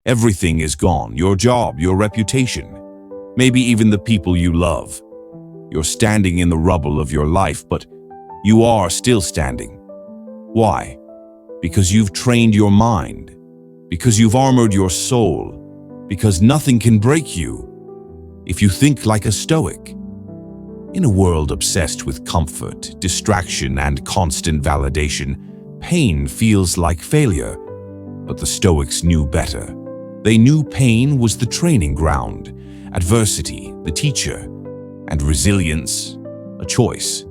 Everything is gone, your job, your reputation, maybe even the people you love. You're standing in the rubble of your life, but you are still standing. Why? Because you've trained your mind, because you've armored your soul, because nothing can break you if you think like a Stoic. In a world obsessed with comfort, distraction, and constant validation, pain feels like failure. But the Stoics knew better. They knew pain was the training ground, adversity the teacher, and resilience a choice.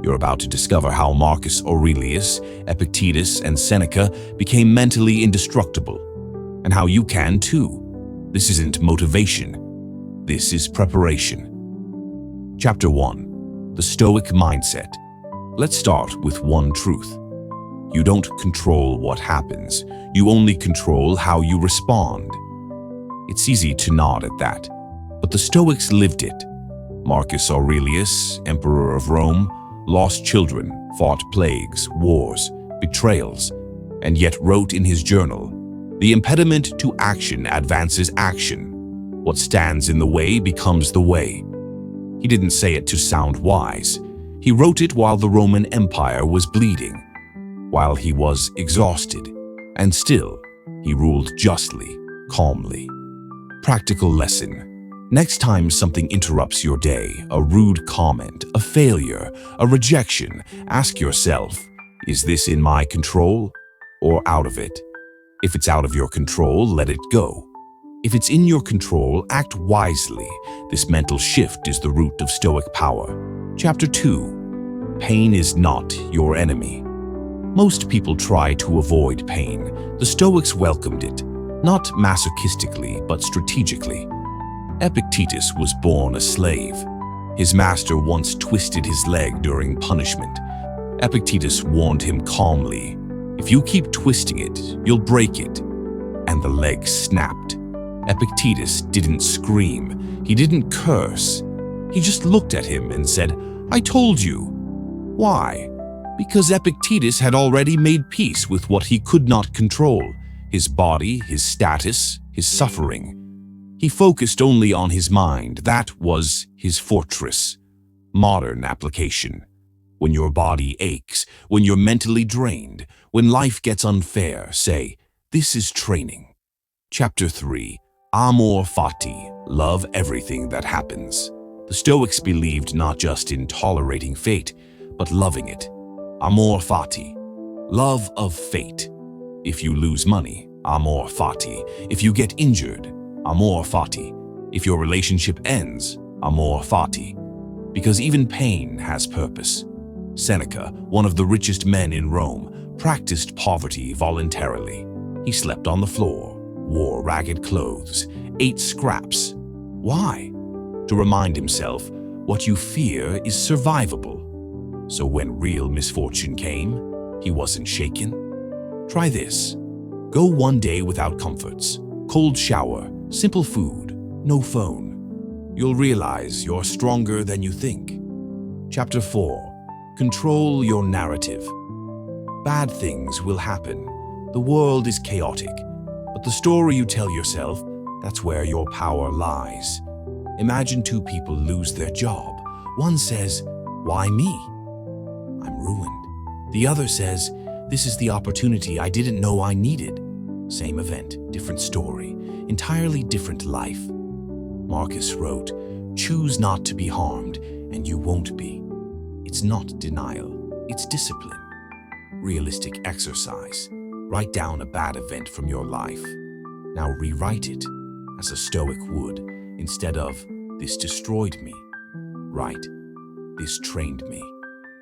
You're about to discover how Marcus Aurelius, Epictetus, and Seneca became mentally indestructible, and how you can too. This isn't motivation. This is preparation. Chapter 1. The Stoic Mindset. Let's start with one truth. You don't control what happens. You only control how you respond. It's easy to nod at that, but the Stoics lived it. Marcus Aurelius, Emperor of Rome, lost children, fought plagues, wars, betrayals, and yet wrote in his journal, "The impediment to action advances action. What stands in the way becomes the way." He didn't say it to sound wise. He wrote it while the Roman Empire was bleeding, while he was exhausted, and still he ruled justly, calmly. Practical lesson. Next time something interrupts your day, a rude comment, a failure, a rejection, ask yourself, is this in my control or out of it? If it's out of your control, let it go. If it's in your control, act wisely. This mental shift is the root of Stoic power. Chapter 2. Pain is not your enemy. Most people try to avoid pain. The Stoics welcomed it, not masochistically, but strategically. Epictetus was born a slave. His master once twisted his leg during punishment. Epictetus warned him calmly, "If you keep twisting it, you'll break it." And the leg snapped. Epictetus didn't scream. He didn't curse. He just looked at him and said, "I told you." Why? Because Epictetus had already made peace with what he could not control: his body, his status, his suffering. He focused only on his mind. That was his fortress. Modern application. When your body aches, when you're mentally drained, when life gets unfair, say, "This is training." Chapter 3. Amor Fati. Love everything that happens. The Stoics believed not just in tolerating fate, but loving it. Amor Fati. Love of fate. If you lose money, amor fati. If you get injured, amor fati. If your relationship ends, amor fati. Because even pain has purpose. Seneca, one of the richest men in Rome, practiced poverty voluntarily. He slept on the floor, wore ragged clothes, ate scraps. Why? To remind himself, what you fear is survivable. So when real misfortune came, he wasn't shaken. Try this. Go one day without comforts. Cold shower, simple food, no phone. You'll realize you're stronger than you think. Chapter 4. Control your narrative. Bad things will happen. The world is chaotic. But the story you tell yourself, that's where your power lies. Imagine two people lose their job. One says, "Why me? I'm ruined." The other says, "This is the opportunity I didn't know I needed." Same event, different story, entirely different life. Marcus wrote, "Choose not to be harmed, and you won't be." It's not denial, it's discipline. Realistic exercise. Write down a bad event from your life. Now rewrite it as a Stoic would. Instead of, "This destroyed me," write, "This trained me."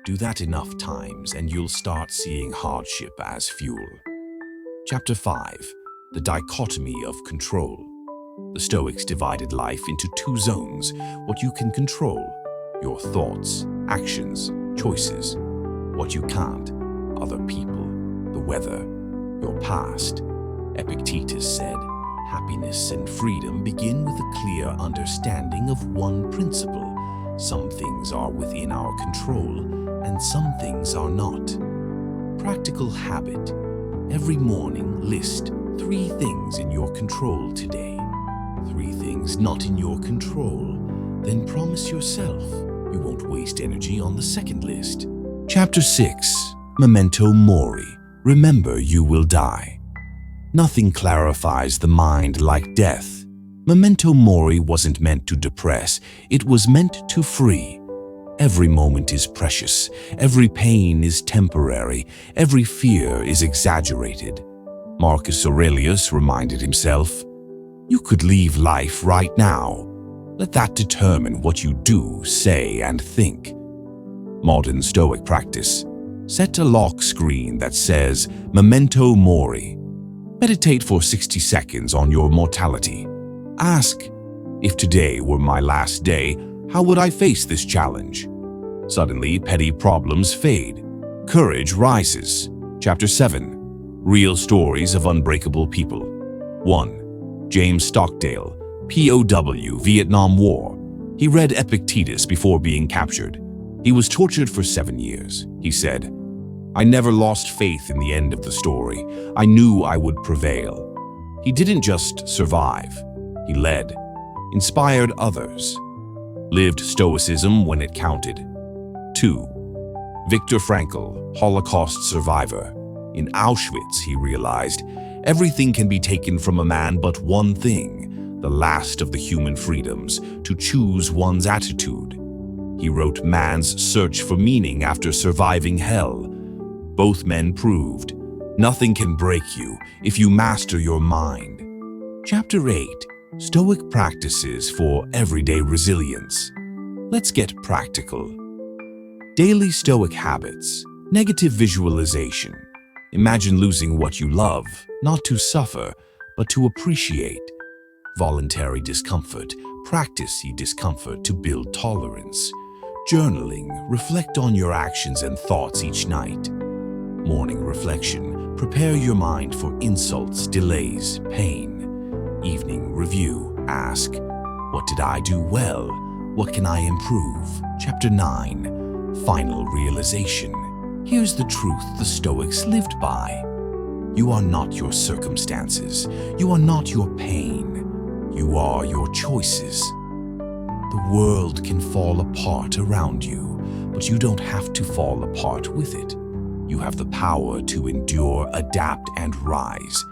Do that enough times and you'll start seeing hardship as fuel. Chapter 5. The Dichotomy of Control. The Stoics divided life into two zones: what you can control, your thoughts, actions, choices; what you can't, other people, the weather, your past. Epictetus said, "Happiness and freedom begin with a clear understanding of one principle. Some things are within our control, and some things are not." Practical habit. Every morning, list 3 things in your control today. 3 things not in your control. Then promise yourself you won't waste energy on the second list. Chapter 6. Memento Mori. Remember you will die. Nothing clarifies the mind like death. Memento Mori wasn't meant to depress, it was meant to free. Every moment is precious, every pain is temporary, every fear is exaggerated. Marcus Aurelius reminded himself, "You could leave life right now. Let that determine what you do, say, and think." Modern Stoic practice. Set a lock screen that says Memento Mori. Meditate for 60 seconds on your mortality. Ask, if today were my last day, how would I face this challenge? Suddenly, petty problems fade. Courage rises. Chapter 7. Real Stories of Unbreakable People. 1. James Stockdale, POW, Vietnam War. He read Epictetus before being captured. He was tortured for 7 years. He said, "I never lost faith in the end of the story. I knew I would prevail." He didn't just survive. He led, inspired others, lived Stoicism when it counted. 2. Viktor Frankl, Holocaust survivor. In Auschwitz, he realized, everything can be taken from a man but one thing, the last of the human freedoms, to choose one's attitude. He wrote Man's Search for Meaning after surviving hell. Both men proved, nothing can break you if you master your mind. Chapter 8. Stoic Practices for Everyday Resilience. Let's get practical. Daily Stoic Habits. Negative visualization. Imagine losing what you love, not to suffer, but to appreciate. Voluntary discomfort. Practice the discomfort to build tolerance. Journaling. Reflect on your actions and thoughts each night. Morning reflection. Prepare your mind for insults, delays, pain. Evening review. Ask, what did I do well? What can I improve? Chapter 9. Final realization. Here's the truth the Stoics lived by. You are not your circumstances. You are not your pain. You are your choices. The world can fall apart around you, but you don't have to fall apart with it. You have the power to endure, adapt, and rise.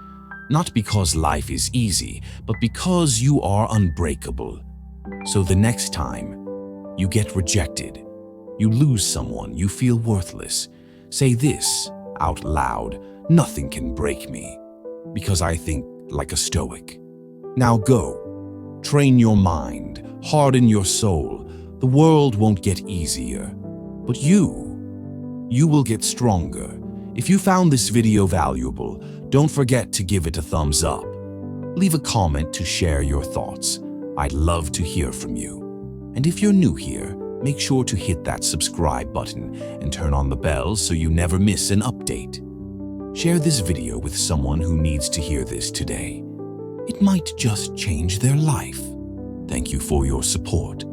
Not because life is easy, but because you are unbreakable. So the next time you get rejected, you lose someone, you feel worthless, say this out loud, nothing can break me, because I think like a Stoic. Now go, train your mind, harden your soul. The world won't get easier, but you will get stronger. If you found this video valuable, don't forget to give it a thumbs up. Leave a comment to share your thoughts. I'd love to hear from you. And if you're new here, make sure to hit that subscribe button and turn on the bell so you never miss an update. Share this video with someone who needs to hear this today. It might just change their life. Thank you for your support.